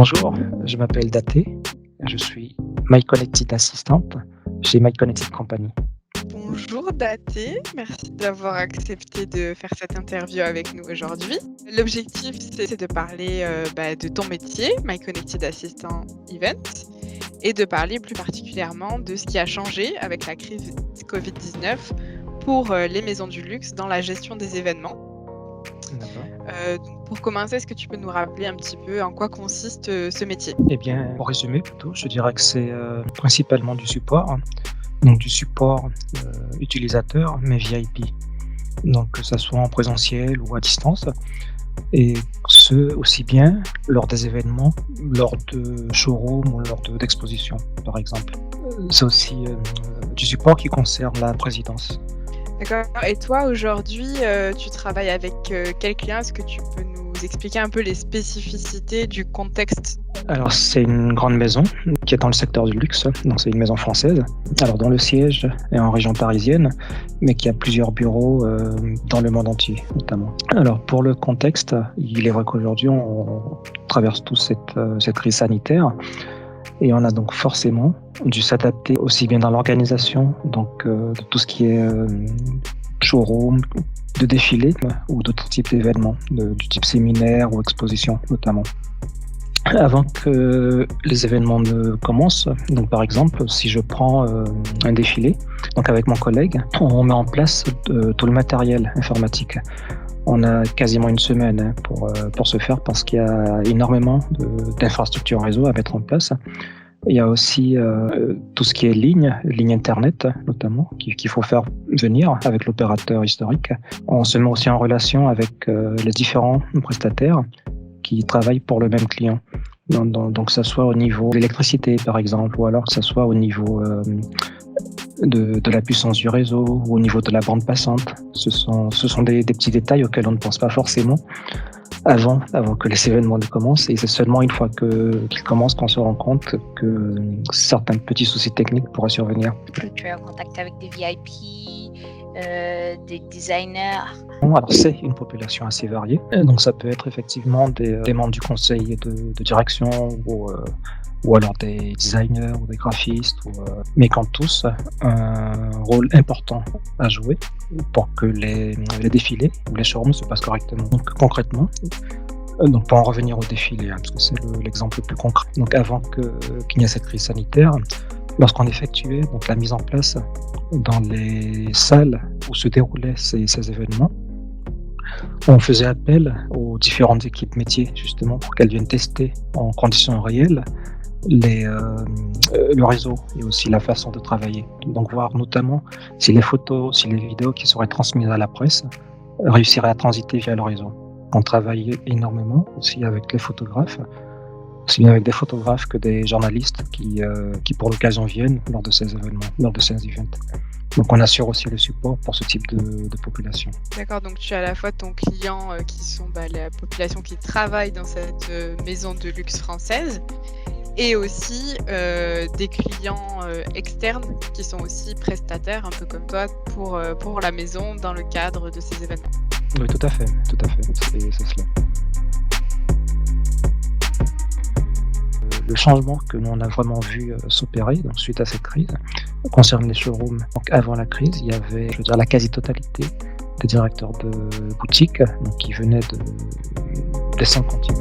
Bonjour, je m'appelle Daté, je suis My Connected Assistant chez My Connected Company. Bonjour Daté, merci d'avoir accepté de faire cette interview avec nous aujourd'hui. L'objectif, c'est de parler de ton métier, My Connected Assistant Event, et de parler plus particulièrement de ce qui a changé avec la crise Covid-19 pour les maisons du luxe dans la gestion des événements. D'accord. Donc pour commencer, est-ce que tu peux nous rappeler un petit peu en quoi consiste ce métier? Eh bien, pour résumer plutôt, je dirais que c'est principalement du support, donc du support utilisateur, mais VIP. Donc que ça soit en présentiel ou à distance, et ce aussi bien lors des événements, lors de showrooms ou lors d'expositions, par exemple. C'est aussi du support qui concerne la présidence. D'accord, et toi aujourd'hui, tu travailles avec quel client? Est-ce que tu peux nous expliquer un peu les spécificités du contexte? Alors, c'est une grande maison qui est dans le secteur du luxe, donc c'est une maison française, alors dont le siège est en région parisienne, mais qui a plusieurs bureaux dans le monde entier, notamment. Alors, pour le contexte, il est vrai qu'aujourd'hui, on traverse tous cette crise sanitaire, et on a donc forcément dû s'adapter aussi bien dans l'organisation, donc de tout ce qui est showroom, de défilés ou d'autres types d'événements, du type séminaire ou exposition notamment. Avant que les événements ne commencent, donc par exemple, si je prends un défilé, donc avec mon collègue, on met en place tout le matériel informatique. On a quasiment une semaine pour ce faire parce qu'il y a énormément d'infrastructures réseau à mettre en place. Il y a aussi tout ce qui est ligne internet notamment, qu'il faut faire venir avec l'opérateur historique. On se met aussi en relation avec les différents prestataires qui travaillent pour le même client. Donc que ça soit au niveau de l'électricité par exemple, ou alors que ça soit au niveau de la puissance du réseau ou au niveau de la bande passante. Ce sont des petits détails auxquels on ne pense pas forcément avant que les événements ne commencent, et c'est seulement une fois qu'ils commencent qu'on se rend compte que certains petits soucis techniques pourraient survenir. Tu es en contact avec des VIP, des designers. Alors c'est une population assez variée, donc ça peut être effectivement des membres du conseil de direction ou alors des designers ou des graphistes, mais qui ont tous un rôle important à jouer pour que les défilés ou les showrooms se passent correctement. Donc concrètement, pour en revenir au défilé, parce que c'est l'exemple le plus concret. Donc avant qu'il n'y ait cette crise sanitaire, lorsqu'on effectuait donc la mise en place dans les salles où se déroulaient ces événements, on faisait appel aux différentes équipes métiers justement pour qu'elles viennent tester en conditions réelles le réseau et aussi la façon de travailler. Donc voir notamment si les photos, si les vidéos qui seraient transmises à la presse réussiraient à transiter via le réseau. On travaille énormément aussi avec les photographes, aussi bien avec des photographes que des journalistes qui pour l'occasion viennent lors de ces événements, lors de ces events. Donc on assure aussi le support pour ce type de population. D'accord, donc tu as à la fois ton client qui sont la population qui travaille dans cette maison de luxe française, et aussi des clients externes qui sont aussi prestataires, un peu comme toi, pour la maison dans le cadre de ces événements. Oui, tout à fait, c'est cela. Le changement que nous on a vraiment vu s'opérer donc suite à cette crise concerne les showrooms. Donc avant la crise, il y avait, la quasi-totalité des directeurs de boutiques qui venaient des 5 continents.